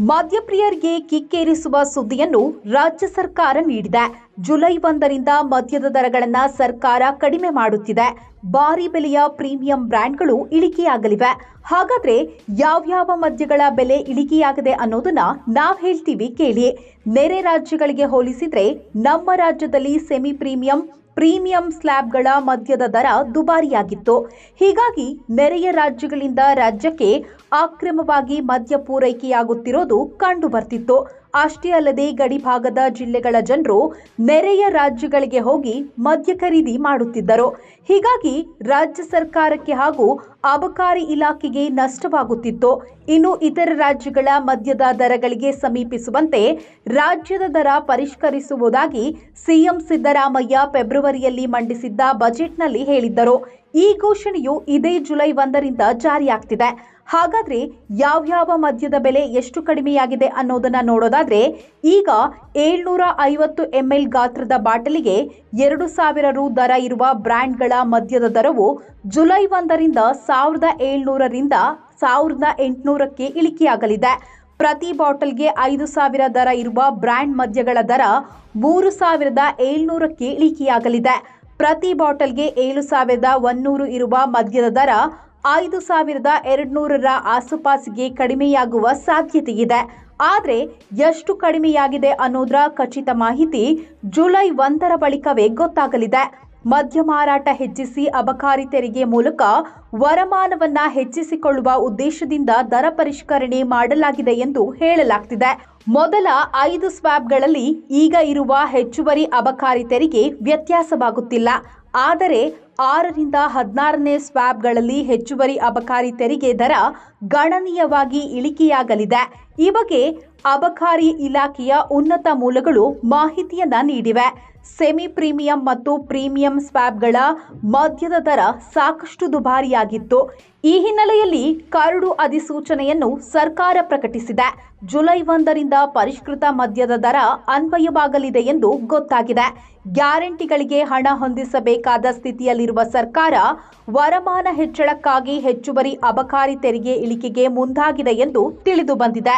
ಮದ್ಯಪ್ರಿಯರಿಗೆ ಕಿಕ್ಕೇರಿಸುವ ಸುದ್ದಿಯನ್ನು ರಾಜ್ಯ ಸರ್ಕಾರ ನೀಡಿದೆ. ಜುಲೈ 1ರಿಂದ ಮದ್ಯದ ದರಗಳನ್ನು ಸರ್ಕಾರ ಕಡಿಮೆ ಮಾಡುತ್ತಿದೆ. ಭಾರಿ ಬೆಲೆಯ ಪ್ರೀಮಿಯಂ ಬ್ರ್ಯಾಂಡ್ಗಳು ಇಳಿಕೆಯಾಗಲಿವೆ. ಹಾಗಾದ್ರೆ ಯಾವ್ಯಾವ ಮದ್ಯಗಳ ಬೆಲೆ ಇಳಿಕೆಯಾಗದೆ ಅನ್ನೋದನ್ನ ನಾವು ಹೇಳ್ತೀವಿ ಕೇಳಿ. ನೆರೆ ರಾಜ್ಯಗಳಿಗೆ ಹೋಲಿಸಿದ್ರೆ ನಮ್ಮ ರಾಜ್ಯದಲ್ಲಿ ಸೆಮಿ ಪ್ರೀಮಿಯಂ ಸ್ಲ್ಯಾಬ್ಗಳ ಮದ್ಯದ ದರ ದುಬಾರಿಯಾಗಿತ್ತು. ಹೀಗಾಗಿ ನೆರೆಯ ರಾಜ್ಯಗಳಿಂದ ರಾಜ್ಯಕ್ಕೆ ಅಕ್ರಮವಾಗಿ ಮದ್ಯ ಪೂರೈಕೆಯಾಗುತ್ತಿರೋದು ಕಂಡು ಬರ್ತಿತ್ತು. ಅಷ್ಟೇ ಅಲ್ಲದೆ ಗಡಿಭಾಗದ ಜಿಲ್ಲೆಗಳ ಜನರು ನೆರೆಯ ರಾಜ್ಯಗಳಿಗೆ ಹೋಗಿ ಮದ್ಯ ಖರೀದಿ ಮಾಡುತ್ತಿದ್ದರು. ಹೀಗಾಗಿ ರಾಜ್ಯ ಸರ್ಕಾರಕ್ಕೆ ಹಾಗೂ ಅಬಕಾರಿ ಇಲಾಖೆಗೆ ನಷ್ಟವಾಗುತ್ತಿತ್ತು. ಇನ್ನು ಇತರ ರಾಜ್ಯಗಳ ಮದ್ಯದ ದರಗಳಿಗೆ ಸಮೀಪಿಸುವಂತೆ ರಾಜ್ಯದ ದರ ಪರಿಷ್ಕರಿಸುವುದಾಗಿ ಸಿಎಂ ಸಿದ್ದರಾಮಯ್ಯ ಫೆಬ್ರವರಿಯಲ್ಲಿ ಮಂಡಿಸಿದ್ದ ಬಜೆಟ್ನಲ್ಲಿ ಹೇಳಿದ್ದರು. ಈ ಘೋಷಣೆಯು ಇದೇ ಜುಲೈ 1ರಿಂದ ಜಾರಿಯಾಗ್ತಿದೆ. ಹಾಗಾದ್ರೆ ಯಾವ್ಯಾವ ಮದ್ಯದ ಬೆಲೆ ಎಷ್ಟು ಕಡಿಮೆಯಾಗಿದೆ ಅನ್ನೋದನ್ನ ನೋಡೋದಾದ್ರೆ, ಈಗ 750 ml ಗಾತ್ರದ ಬಾಟಲಿಗೆ 2000 ರು ದರ ಇರುವ ಬ್ರ್ಯಾಂಡ್ಗಳ ಮದ್ಯದ ದರವು ಜುಲೈ 1ರಿಂದ 1700ರಿಂದ 1800ಕ್ಕೆ ಇಳಿಕೆಯಾಗಲಿದೆ. ಪ್ರತಿ ಬಾಟಲ್ಗೆ 5000 ದರ ಇರುವ ಬ್ರ್ಯಾಂಡ್ ಮದ್ಯಗಳ ದರ 3700ಕ್ಕೆ ಇಳಿಕೆಯಾಗಲಿದೆ. ಪ್ರತಿ ಬಾಟಲ್ಗೆ 7100 ಇರುವ ಮದ್ಯದ ದರ 5200ರ ಆಸುಪಾಸಿಗೆ ಕಡಿಮೆಯಾಗುವ ಸಾಧ್ಯತೆ ಇದೆ. ಆದರೆ ಎಷ್ಟು ಕಡಿಮೆಯಾಗಿದೆ ಅನ್ನೋದರ ಖಚಿತ ಮಾಹಿತಿ ಜುಲೈ 1ರ ಬಳಿಕವೇ ಗೊತ್ತಾಗಲಿದೆ. ಮದ್ಯ ಮಾರಾಟ ಹೆಚ್ಚಿಸಿ ಅಬಕಾರಿ ತೆರಿಗೆ ಮೂಲಕ ವರಮಾನವನ್ನ ಹೆಚ್ಚಿಸಿಕೊಳ್ಳುವ ಉದ್ದೇಶದಿಂದ ದರ ಪರಿಷ್ಕರಣೆ ಮಾಡಲಾಗಿದೆ ಎಂದು ಹೇಳಲಾಗ್ತಿದೆ. ಮೊದಲ 5 ಸ್ವ್ಯಾಬ್ಗಳಲ್ಲಿ ಈಗ ಇರುವ ಹೆಚ್ಚುವರಿ ಅಬಕಾರಿ ತೆರಿಗೆ ವ್ಯತ್ಯಾಸವಾಗುತ್ತಿಲ್ಲ. ಆದರೆ 6ರಿಂದ 16ನೇ ಸ್ವ್ಯಾಬ್ಗಳಲ್ಲಿ ಹೆಚ್ಚುವರಿ ಅಬಕಾರಿ ತೆರಿಗೆ ದರ ಗಣನೀಯವಾಗಿ ಇಳಿಕೆಯಾಗಲಿದೆ. ಈ ಬಗ್ಗೆ ಅಬಕಾರಿ ಇಲಾಖೆಯ ಉನ್ನತ ಮೂಲಗಳು ಮಾಹಿತಿಯನ್ನ ನೀಡಿವೆ. ಸೆಮಿ ಪ್ರೀಮಿಯಂ ಮತ್ತು ಪ್ರೀಮಿಯಂ ಸ್ವ್ಯಾಬ್ಗಳ ಮದ್ಯದ ದರ ಸಾಕಷ್ಟು ದುಬಾರಿಯಾಗಿತ್ತು. ಈ ಹಿನ್ನೆಲೆಯಲ್ಲಿ ಕರಡು ಅಧಿಸೂಚನೆಯನ್ನು ಸರ್ಕಾರ ಪ್ರಕಟಿಸಿದೆ. ಜುಲೈ 1ರಿಂದ ಪರಿಷ್ಕೃತ ಮದ್ಯದ ದರ ಅನ್ವಯವಾಗಲಿದೆ ಎಂದು ಗೊತ್ತಾಗಿದೆ. ಗ್ಯಾರಂಟಿಗಳಿಗೆ ಹಣ ಹೊಂದಿಸಬೇಕಾದ ಸ್ಥಿತಿಯಲ್ಲಿರುವ ಸರ್ಕಾರ ವರಮಾನ ಹೆಚ್ಚಳಕ್ಕಾಗಿ ಹೆಚ್ಚುವರಿ ಅಬಕಾರಿ ತೆರಿಗೆ ಇಳಿಕೆಗೆ ಮುಂದಾಗಿದೆ ಎಂದು ತಿಳಿದು ಬಂದಿದೆ.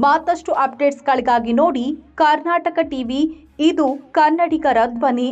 ಮತ್ತಷ್ಟು ಅಪ್ಡೇಟ್ಸ್ಗಳಿಗಾಗಿ ನೋಡಿ ಕರ್ನಾಟಕ ಟಿವಿ. ಇದು ಕನ್ನಡಿಗರ ಧ್ವನಿ.